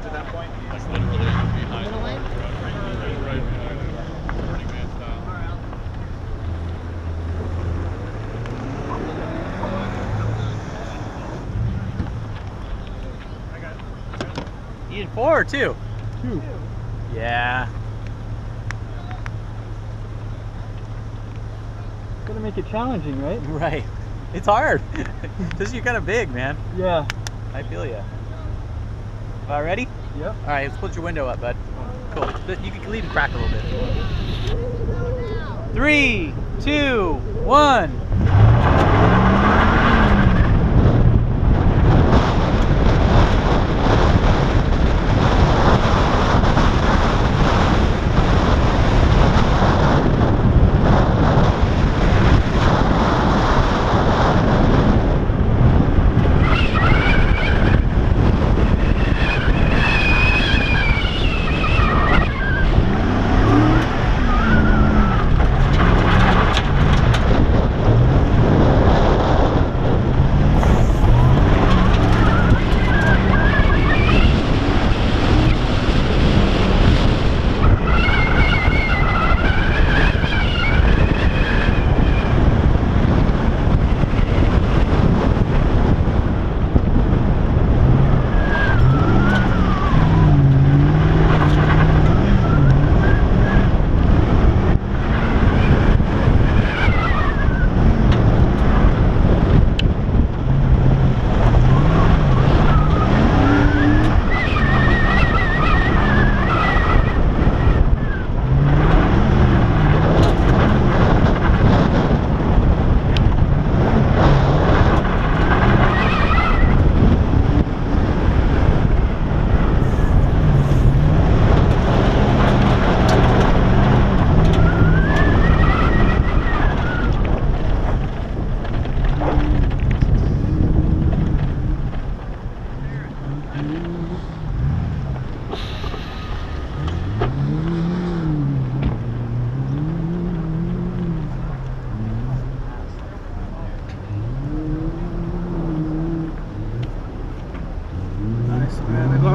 to that point? Like literally behind the right, Burning Man style. You in 4 or 2? 2. Yeah. Gotta make it challenging, right? Right. It's hard. Because you're kind of big, man. Yeah. I feel ya. All right, ready? Yep. All right, let's put your window up, bud. Cool. You can leave it crack a little bit. 3, 2, 1.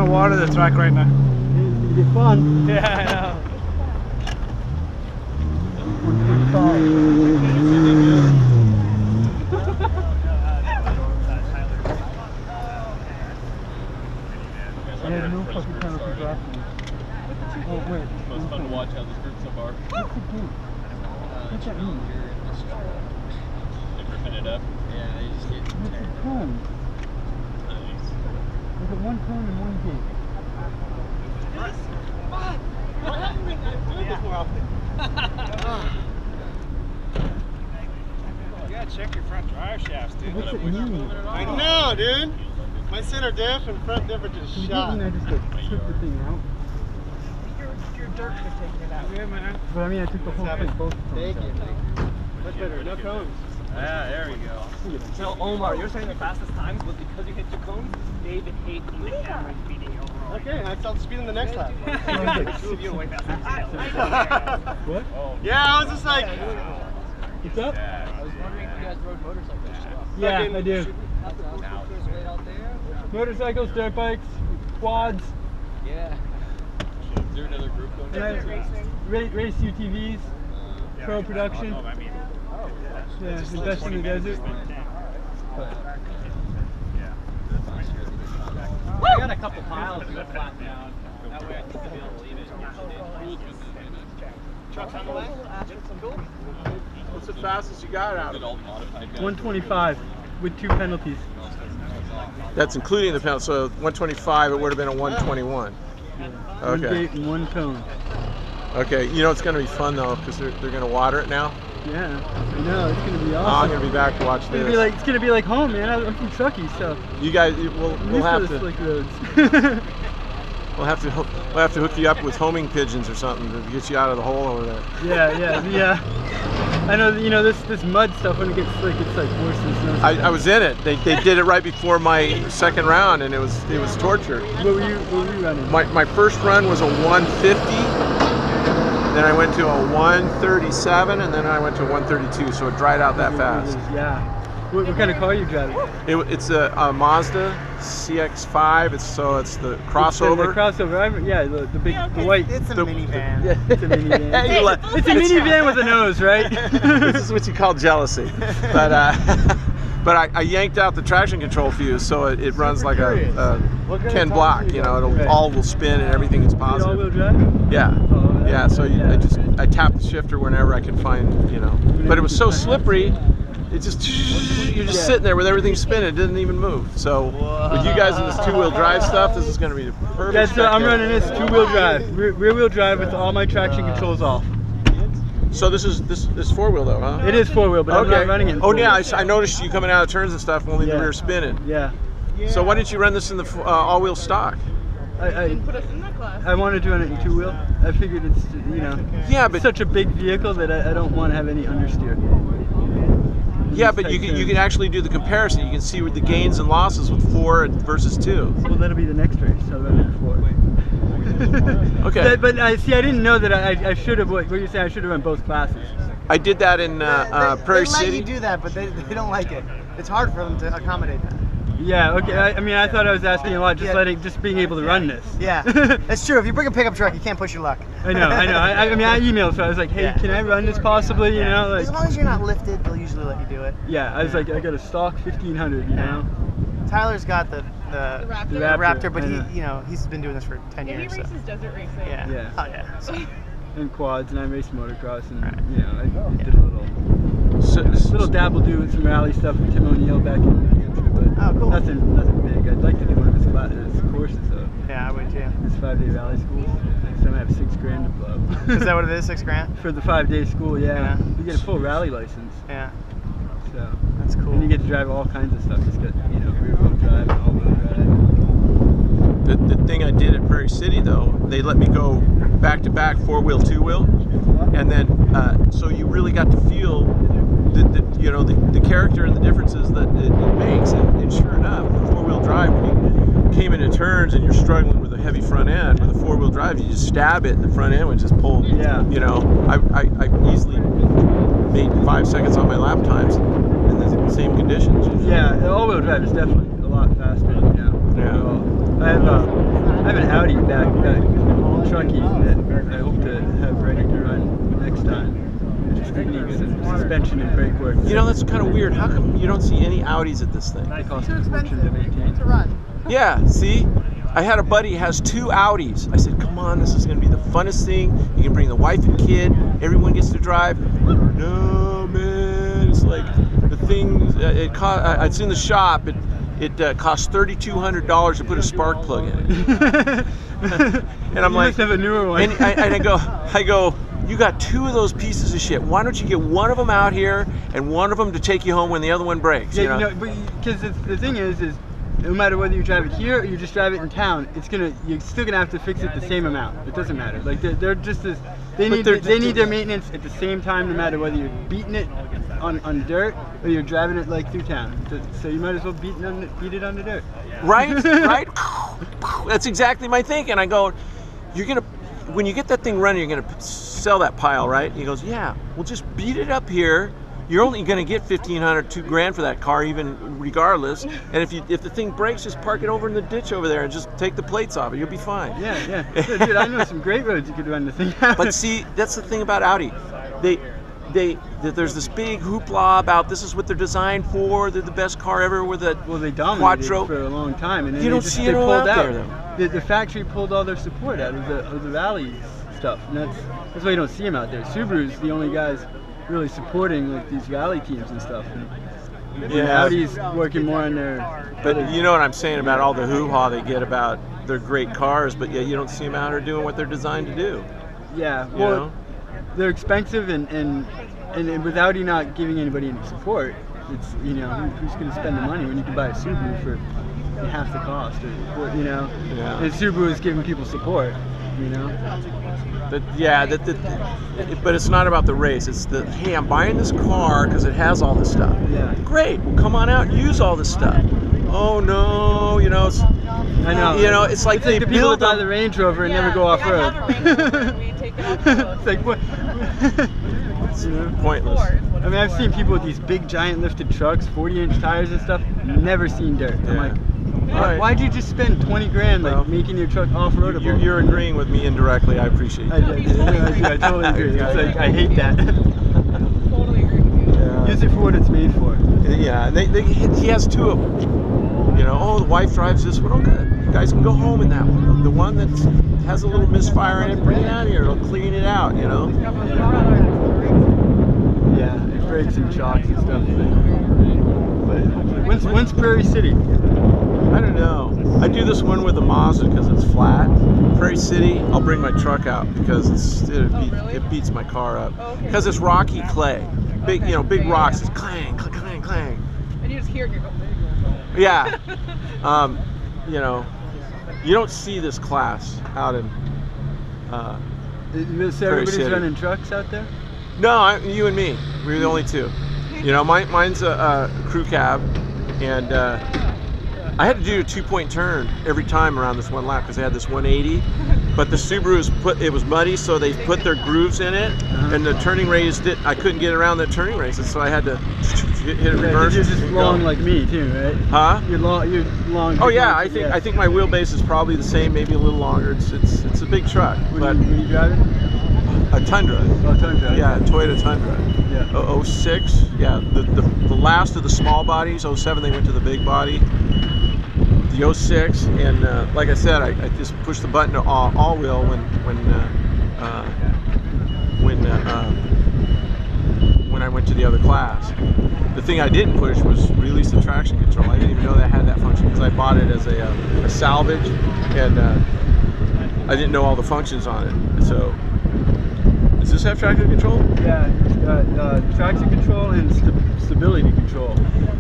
Water the track right now. It's gonna be fun. Yeah, I know. Yeah, no fucking penalties left. Oh wait. It's most fun to watch how this group so far. What's the group? What's that mean? They ripping it up. Yeah, they just get What's the cone? Nice. There's a 1 cone and 1 gate. You gotta check your front drive shafts, dude. What's it mean? I know, dude. My center diff and front diff are just Can you shot. get in there just to strip the thing out? Your dirt for taking it out. Yeah, man. But I mean, I took the whole thing, both Thank cones you. out. Much better. No cones. Yeah, there we go. So Omar, you're saying the fastest times was because you hit 2 cones? David hates the camera beating you overall. Okay, I'll speed in the next lap. Two of you are way faster. What? Yeah, I was just like. What's up? I was wondering if you guys rode motorcycles. Yeah, Fucking I do. That's awesome. Right out there. Motorcycles, dirt bikes, quads, Yeah. Is there another group going and down? race UTVs, pro production. I mean, Yeah, invest in the desert. I got a couple piles to flatten down. That way I can still be able to leave it. Truck's on the way? What's the fastest you got out Did all the modified guys? 125 with 2 penalties. That's including the penalty. So 125, it would have been a 121. Yeah. 1 Okay. gate and 1 cone. Okay. You know it's going to be fun though because they're going to water it now. Yeah, I know, it's gonna be Oh, I'm awesome. going to be back to watch It's this. gonna be like, it's gonna be like home, man. I'm from Truckee, so You guys, we'll have used to slick roads. we'll have to hook you up with homing pigeons or something to get you out of the hole over there. yeah. I know, you know, this mud stuff when it gets slick, it's like worse than snow. I was in it. They did it right before my second round, and it was torture. What were you running? My first run was a 150. Then I went to a 137, and then I went to a 132. So it dried out that fast. Yeah. What kind of car are you driving? It's a Mazda CX-5. It's the crossover. The crossover. Yeah, the big, the white. It's a the- minivan. Yeah, it's a minivan. Hey, you like- It's a minivan with a nose, right? This is what you call jealousy. But but I yanked out the traction control fuse, so it runs like a Ken Block. You know, Right. all will spin and everything is positive. All-wheel drive? Yeah, Oh, yeah. So yeah. I tap the shifter whenever I can find, you know. But it was so slippery, it just you're just Yeah. sitting there with everything spinning. It didn't even move. So with you guys in this two-wheel drive stuff, this is going to be the perfect. Yeah, so I'm spec running this two-wheel drive, rear-wheel drive with all my traction controls off. So this is four-wheel though, huh? It is four-wheel, but I'm not running it in Oh yeah, four-wheel. I noticed you coming out of turns and stuff, only the Yeah. rear spinning. Yeah. So why didn't you run this in the all-wheel stock? I wanted to run it in two-wheel. I figured it's, you know, Yeah, but such a big vehicle that I don't want to have any understeer. yeah, but you can actually do the comparison. You can see with the gains and losses with 4 versus 2. Well, that'll be the next race. I'll run it in four. Okay. But I see. I didn't know that I should have. What you're saying? I should have run both classes. I did that in Prairie they let City. you do that, but they don't like it. It's hard for them to accommodate that. Yeah. Okay. I mean, I thought I was asking a lot. Just being able to run this. Yeah, that's true. If you bring a pickup truck, you can't push your luck. I know. I mean, I emailed, so I was like, hey, Yeah. can I run this possibly? You know, like. As long as you're not lifted, they'll usually let you do it. Yeah. I was like, I got a stock 1500. You know. Tyler's got the Raptor, but I know. he's been doing this for 10 Yeah, he years. So. races desert racing. Yeah. Yeah. Oh yeah. So, And quads, and I raced motocross, and Right. you know, I did a little dabble do with some rally stuff with Tim O'Neill back in New Hampshire, but Oh, cool. nothing big. I'd like to do one of his courses though. yeah, I would too. His 5-day rally schools. Next time I have $6,000 to blow. Is that what it is? $6,000? For the 5-day school, yeah. Yeah. You get a full rally license, Yeah, so. that's cool. And you get to drive all kinds of stuff. It's got, you know, rear-wheel drive and all-wheel drive. The thing I did at Prairie City though, they let me go back to back 4-wheel, 2-wheel, and then so you really got to feel the character and the differences that it makes. And sure enough, the 4-wheel drive, when you came into turns and you're struggling with a heavy front end, with a 4-wheel drive, you just stab it and the front end would just pull. Yeah. You know, I easily made 5 seconds on my lap times in the same conditions. Yeah, the all-wheel drive is definitely a lot faster, you know. Yeah. Well, I have an Audi back truckie that I hope to have ready to run next time. Just it needs some suspension and brake work. You know, that's kind of weird. How come you don't see any Audis at this thing? It costs a fortune to maintain. To run. Yeah, see? I had a buddy who has 2 Audis. I said, come on, this is going to be the funnest thing. You can bring the wife and kid. Everyone gets to drive. No, man. It's like the thing, it's in the shop. It costs $3,200 to put a spark plug in it. And I'm You like, must have a newer one. and I go, you got 2 of those pieces of shit. Why don't you get one of them out here and one of them to take you home when the other one breaks? Yeah, you know? because the thing is no matter whether you drive it here or you just drive it in town, you're still gonna have to fix it the same amount. It doesn't matter. Like they're just as they need their maintenance at the same time, no matter whether you're beating it on dirt or you're driving it like through town. So you might as well beat it on the dirt. Right, right. That's exactly my thinking. I go, when you get that thing running, you're gonna sell that pile, right? And he goes, yeah. Well, just beat it up here. You're only gonna get $1,500, $2,000 for that car, even regardless. And if the thing breaks, just park it over in the ditch over there and just take the plates off it. You'll be fine. Yeah. Dude, I know some great roads you could run the thing out. But see, that's the thing about Audi. There's this big hoopla about this is what they're designed for. They're the best car ever with a they dominated Quattro. for a long time, and then You don't see it all pulled out out. there, The factory pulled all their support out of the rally stuff, and that's why you don't see them out there. Subaru's the only guys really supporting like these rally teams and stuff. And Yeah. Audi's working more on their. But you know what I'm saying about all the hoo-ha they get about their great cars, but yet you don't see them out here doing what they're designed to do. Yeah, You well, know? they're expensive, and with Audi not giving anybody any support, it's who's going to spend the money when you can buy a Subaru for half the cost, or Yeah. And Subaru is giving people support, But but it's not about the race. It's hey, I'm buying this car because it has all this stuff. Yeah. Great. Well, come on out and use all this stuff. Oh no, I know. It's like the they people that build buy them. the Range Rover and never go off road. I have a Range Rover. We take it off the road. It's like what? You know? pointless. I mean, I've seen people with these big, giant lifted trucks, 40-inch tires and stuff. Never seen dirt. I'm Yeah. like, Right. why'd you just spend 20 grand like Well, making your truck off-roadable? You're agreeing with me indirectly. I appreciate I it. I totally agree. It's like, I hate that. Totally agree with you. Yeah. Use it for what it's made for. Yeah, and he has two of them. You know, oh, the wife drives this one. Okay, you guys can go home in that one. The one that has a little misfire in it, bring it out here. It'll clean it out, you know. Yeah, it breaks and shocks and stuff. But when's Prairie City? I don't know. I do this one with a Mazda because it's flat. Prairie City, I'll bring my truck out because it beats my car up. Because it's rocky clay. Big, you know, big rocks. It's clang, clang, clang, clang. And you just hear it and you go, Yeah. You know, you don't see this class out in So everybody's City. running trucks out there? No, you and me. We're the only two. You know, mine's a crew cab, and I had to do a 2-point turn every time around this one lap because they had this 180. But the Subarus it was muddy, so they put their grooves in it, and the turning radius I couldn't get around the turning radius, so I had to hit it reverse. You're just and long go. like me too, right? Huh? You're long. Oh yeah, I think my wheelbase is probably the same, maybe a little longer. It's a big truck, What but are you driving? a Tundra. Oh, Tundra. Yeah, Toyota Tundra. Yeah. 06. Yeah, the last of the small bodies. 07 they went to the big body. The 06, and like I said, I just pushed the button to all wheel when I went to the other class. The thing I didn't push was release the traction control. I didn't even know that had that function because I bought it as a salvage, and I didn't know all the functions on it. So, does this have traction control? Yeah, traction control and stability control.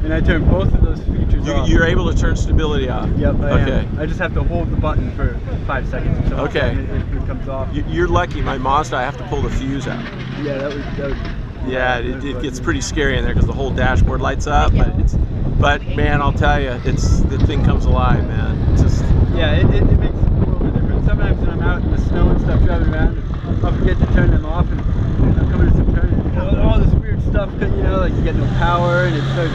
And I turned both of those features off. You're able to turn stability off? Yep, I Okay. am. I just have to hold the button for 5 seconds or so. Okay. And it comes off. You're lucky. My Mazda, I have to pull the fuse out. Yeah, that would Yeah, it gets pretty scary in there because the whole dashboard lights up. But man, I'll tell you, the thing comes alive, man. It's just Yeah, it makes a world of difference. Sometimes when I'm out in the snow and stuff driving around, I'll forget to turn them off, and I'm coming to some turn, all this weird stuff, you know, like you get no power, and it starts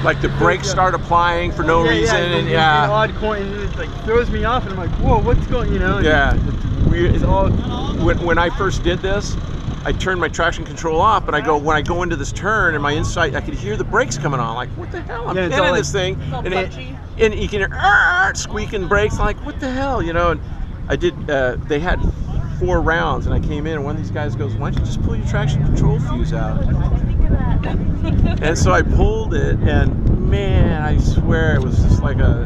like the brakes start applying for no reason, and yeah. An odd coin, and it like throws me off, and I'm like, whoa, what's going, you know? And Yeah. it's weird. It's all. When I first did this, I turned my traction control off, but when I go into this turn, and my inside, I could hear the brakes coming on. Like, what the hell? I'm Yeah, it's pinning all this thing, and you can hear squeaking brakes. Like, what the hell, you know? And I did. They had 4 rounds, and I came in, and one of these guys goes, "Why don't you just pull your traction control fuse out?" And so I pulled it, and man, I swear it was just like I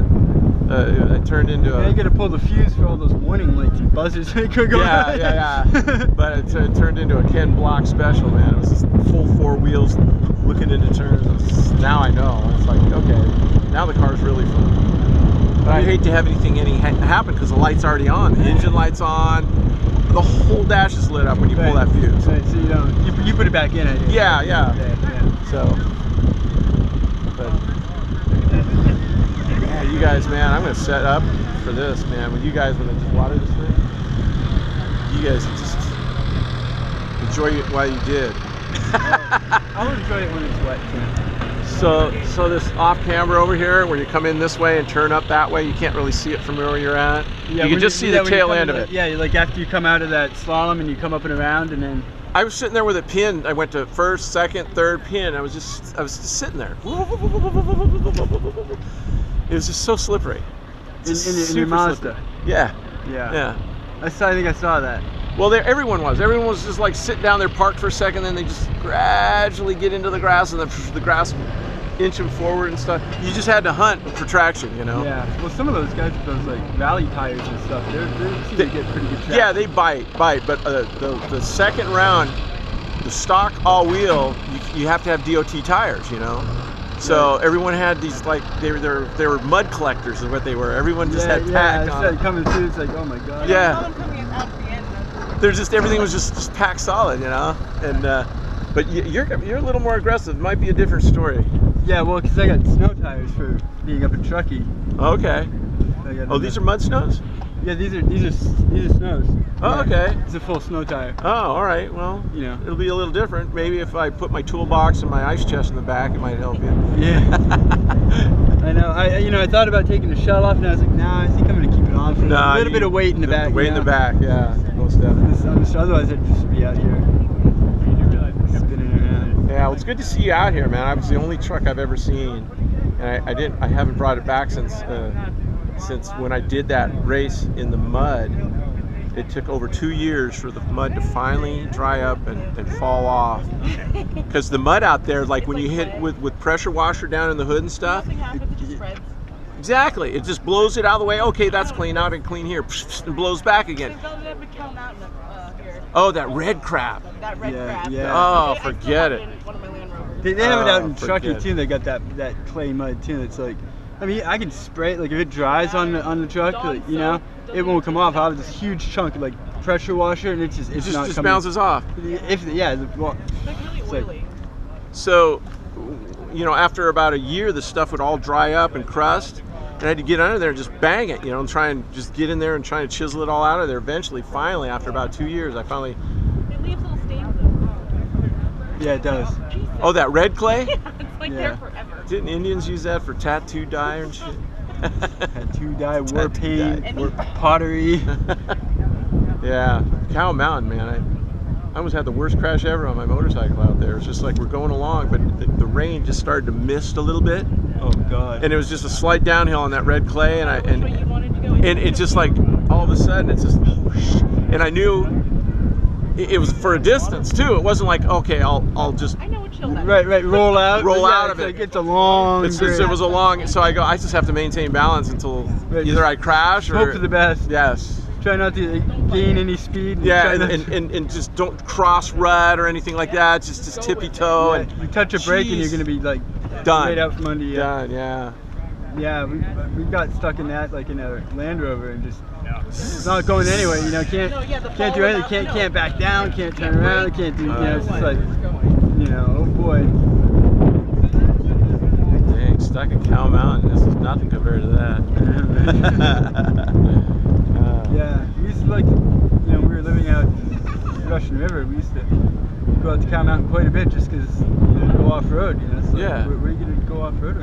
turned into Yeah, you gotta pull the fuse for all those warning lights and buzzers that could go. Yeah. But it turned into a Ken Block special, man. It was just full 4 wheels looking into turns. Now I know. It's like, okay, now the car's really fun. But I hate to have anything happen because the light's already on. The engine light's on. The whole dash is lit up when you pull that fuse. Right, so you don't. You put it back in. I guess. Yeah. So, but yeah, you guys, man, I'm gonna set up for this, man. With you guys, when I just water this thing, you guys just enjoy it while you did. I'll enjoy it when it's wet too. So this off camera over here, where you come in this way and turn up that way, you can't really see it from where you're at. Yeah, you can just see the tail end of it. Yeah, like after you come out of that slalom and you come up and around, and then. I was sitting there with a pin. I went to first, second, third pin. I was just sitting there. It was just so slippery. In your Mazda. Yeah. I think I saw that. Well, everyone was just like sitting down there, parked for a second, then they just gradually get into the grass, and the grass inching forward and stuff. You just had to hunt for traction, you know. Yeah. Well, some of those guys with those like rally tires and stuff, they get pretty good traction. Yeah, they bite. But the second round, the stock all-wheel, you have to have DOT tires, you know. So everyone had these, like, they were mud collectors is what they were. Everyone just had packed on. Yeah, coming through, it's like, oh my god. Yeah. There's just, everything was just packed solid, you know. And but you're a little more aggressive. It might be a different story. Yeah, well, because I got snow tires for being up in Truckee. Okay. Oh, these are mud snows? Yeah, these are snows. Oh, okay. It's a full snow tire. Oh, all right. Well, You know. it'll be a little different. Maybe if I put my toolbox and my ice chest in the back, it might help you. Yeah. I know. I thought about taking the shell off, and I was like, nah, I think I'm gonna keep it on for a little bit of weight in the back. Weight in the know? back, yeah, most definitely. Otherwise, I'd just be out here spinning around. Yeah, well, it's good to see you out here, man. I was the only truck I've ever seen, and I haven't brought it back since when I did that race in the mud. It took over 2 years for the mud to finally dry up and fall off. Because the mud out there, like when you hit with pressure washer down in the hood and stuff, Nothing happens, it just spreads. exactly, it just blows it out of the way. Okay, that's clean out and clean here, and blows back again. They've done it at McCall Mountain here. Oh, that red crap. That red crab. yeah. Oh, I still forget have it. in one of my Land Rovers. They have it out in Oh, Truckee forget. too. They got that clay mud too. It's like, I mean, I can spray it. Like if it dries on the truck, like, you know, it won't come off. I have this huge chunk of like pressure washer, and it's It not just coming. bounces off. It's It's like really oily. So, you know, after about a year, the stuff would all dry up and crust, and I had to get under there and just bang it, you know, and try and just get in there and try to chisel it all out of there. Eventually, finally, after about 2 years, I finally. It leaves little stains though. Yeah, it does. Jesus. Oh, that red clay? Yeah, it's like Yeah. there forever. Didn't Indians use that for tattoo dye and shit? Tattoo dye, war Tattoo paint, dye. war pottery. Yeah, Cow Mountain, man. I almost had the worst crash ever on my motorcycle out there. It's just like we're going along, but the rain just started to mist a little bit, Oh God. and it was just a slight downhill on that red clay, and Which way you wanted to go. and it just like all of a sudden it's just whoosh, and I knew it was for a distance too. It wasn't like, okay, I'll just I know what chill that Right, roll out. Roll Yeah, out of it's it. Like, it's a long. it was a long, so I just have to maintain balance until Right, either I crash or hope for the best. Yes. Try not to gain any speed. Yeah, Try and just don't cross rut or anything like that. Just tippy toe Yeah, and you touch a brake and you're Jeez. gonna be like Done. right out from under you. done. Yeah. Yeah, we got stuck in that like in a Land Rover and just it's not going anywhere. You know, can't No, yeah, the can't do fall anything. without- Can't back down. Can't turn around. Can't do. You know, it's just like going. you know, oh boy. Dang, stuck in Cow Mountain. This is nothing compared to that. Yeah, we used to like, you know, we were living out in Russian River. We used to go out to Cow Mountain quite a bit just because go off road. You know, so Yeah. where are you gonna go off road?